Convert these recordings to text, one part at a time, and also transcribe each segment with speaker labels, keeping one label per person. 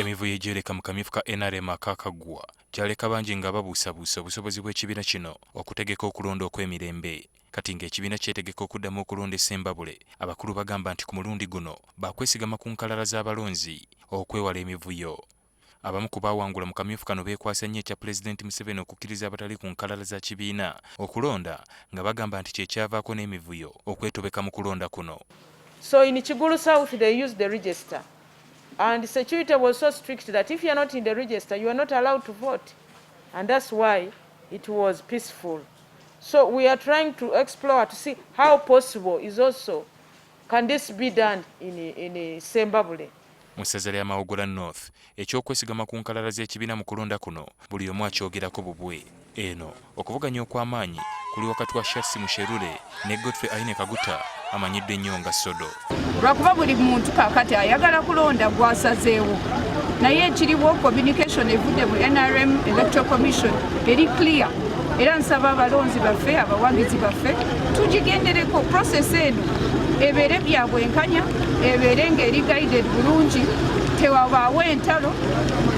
Speaker 1: Emivuyo egyoleka mu kamyufu ka NRM akakagwa gyaleka bangi nga babuusabuusa obusobozi bw'ekibiina kino okutegeka okulonda okw'emirembe. Kati ng'ekibiina kyetegeka okuddamu okulonda e Ssembabule, abakulu bagamba nti ku mulundi guno bakwesigama ku nkalala z'abalonzi okwewala emivuyo. Abamu ku baawangula mu kamyufu kano beekwasa nnyo ekya Pulezidenti Museveni okukkiriza abatali ku nkalala za kibiina okulonda nga bagamba nti kye kyavaako n'emivuyo okwetobeka mu kulonda kuno.
Speaker 2: So in Kigulu South they used the register. And security was so strict that if you are not in the register, you are not allowed to vote. And that's why it was peaceful. So we are trying to explore to see how possible is also, can this be done in Ssembabule.
Speaker 1: Mu ssaza lya Mawogola North, ekyokwesigama ku nkalala z'ekibiina mu kulonda kuno buli omu akyogerako bubwe. Eno okuvuganya okw'amaanyi kuli wakati wa Shasi Musherure ne Godfrey Aine Kaguta amanyidde nnyo nga Sodo.
Speaker 3: Lwakuba buli muntu kaakati ayagala kulonda gwasazeewo, naye ekiriwo communication evudde mu NRM Electoral Commission eri clear, era nsaba abalonzi baffe abawagizi baffe tugigendereko process eno ebeere byabwenkanya, ebeere ng'eri guided bulungi, tewabaawo entalo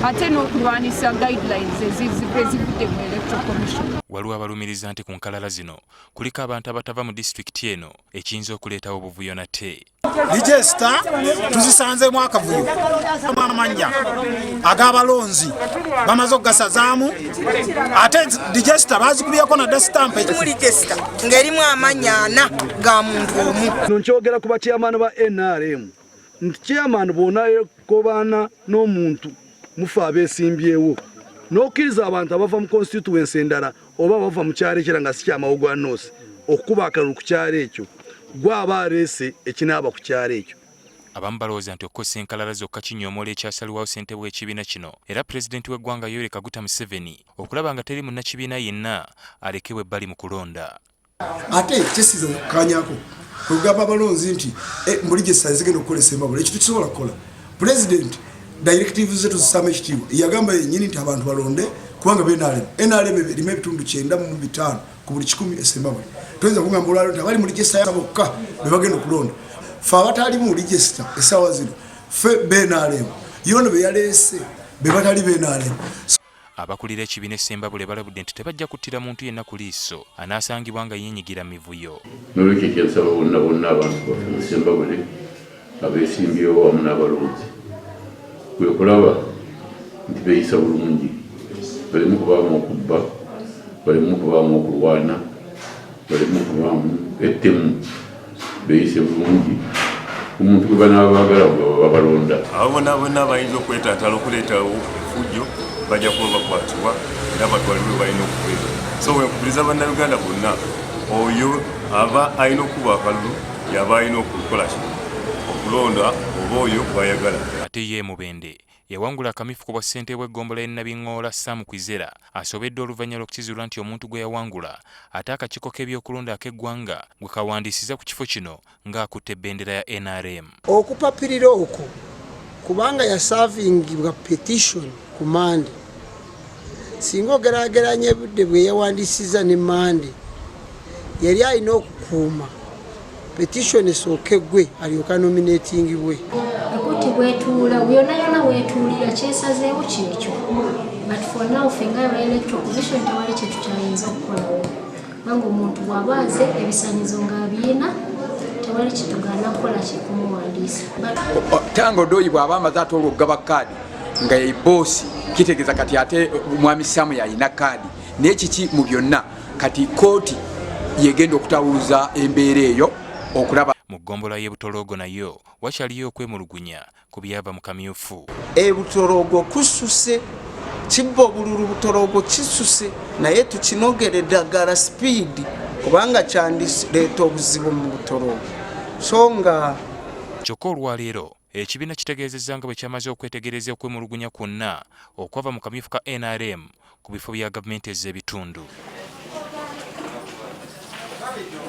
Speaker 3: ate n'okulwanisa guidelines ezivudde mu Electoral Commission.
Speaker 1: Waliwo abalumiriza nti ku nkalala zino kuliko abantu abatava mu disitulikiti eno ekiyinza okuleetawo obuvuyo nate.
Speaker 4: Register tuzisanzeemu akavuyo amanya ag'abalonzi bamaze okugasazaamu ate register bazikubyeko na destamp
Speaker 5: register ng'erimu amanya ana ga muntu omu.
Speaker 6: Nkyogera ku bachairman ba NRM nti chairman boonakobaana n'omuntu mufa abeesimbyewo n'okkiriza abantu abava mu constituency endala oba bava mu kyalo ekira nga si ky'Amawogola North okukuba akalulu ku kyalo ekyo gwaba aleese ekinaaba ku kyalo ekyo.
Speaker 1: Abamu balowooza nti okukosa enkalala zokka kinyoomola ekyasalibwawo ssentebe w'ekibiina kino era Pulezidenti w'eggwanga Yoweri Kaguta Museveni okulaba nga teri munnakibiina yenna alekebwa ebbali mu kulonda.
Speaker 7: Ate kyesiza okukanyako kugamba abalonzi nti muri register zigenda okukola Ssembabule ekyo tukisobola kukola. Pulezidenti directives zetu zisama ekitiibwa yagamba yennyini nti abantu balonde kubanga NRM erimu ebitundu 9.5 ku buli 100 e Ssembabule. Tuyinza kugamba olwaliro nti abali mu register ya bokka be bagenda okulonda. Ffe abatali mu register essaawa zino ffe NRM yona be yaleese be batali NRM.
Speaker 1: Abakulira ekibiina e Ssembabule balabudde nti tebajja kuttira muntu yenna ku liiso anaasangibwa nga yeenyigira mivuyo.
Speaker 8: N'olwekyo kyensaba bonna abantu baffe mu Ssembabule abeesimbyewo wamu n'abalonzi kwe kulaba nti beeyisa bulungi, balimu kubaamu okubba, balimu kubaamu okulwana, balimu kubaamu ettemu, beeyise bulungi omuntu gwe banaaba baagala babalonda.
Speaker 9: Abo bonna bayinza okwetaatala okuleeta effujjo bajja kuba bakwatibwa era batwalibwe balina okubeera. So wenkubiriza bannayuganda bonna oyo aba alina okuba akalulu yaba alina okukola kino okulonda oba oyo bwayagala.
Speaker 1: Ate ye Mubende yawangula akamyufu ku bwa ssentebe w'eggombolola y'e Nabingoola Sam Kwizera asobedde oluvannyuma lw'okukizibwa nti omuntu gwe yawangula ate akakiiko k'ebyokulonda ak'eggwanga gwe kawandiisiza ku kifo kino ng'akutte ebbendera ya NRM.
Speaker 5: Okupapirira okwo kubanga yasaavingibwa petition ku Mande, singa ogeraageranya ebudde bwe yawandiisiza ne Mande yali alina okukuuma petition esooke gwe alyoka nominatingibwe.
Speaker 10: Akuti bwetuula yonna yonna weetuulira kyesazeewo kyekyo, but for now ffe nga Electoral Commission tewali kye tukyayinza okukolawo kubanga omuntu bw'abaaze ebisaanyizo ng'abiina tewali kye tugaana kukola kikumuwandiisa.
Speaker 11: Tango Dooyi bw'aba amaze ate olw'okugaba kaadi nga ye boosi kitegeeza kati ate mwami Samu yalina kaadi naye kiki mu byonna kati kooti yegenda okutawuluza embeera eyo okulaba.
Speaker 1: Mu ggombolola y'e Butoloogo nayo wakyaliyo okwemulugunya ku byava mu kamyufu.
Speaker 5: Butoloogo kususe kibba obululu, Butoloogo kisuse naye tukinogere ddagala speed kubanga kyandireeta obuzibu mu Butoloogo. So nga
Speaker 1: kyokka olwaleero ekibiina kitegeezezza nga bwe kyamaze okwetegereza okwemulugunya kwonna okwava mu kamyufu ka NRM ku bifo bya gavumenti ez'ebitundu.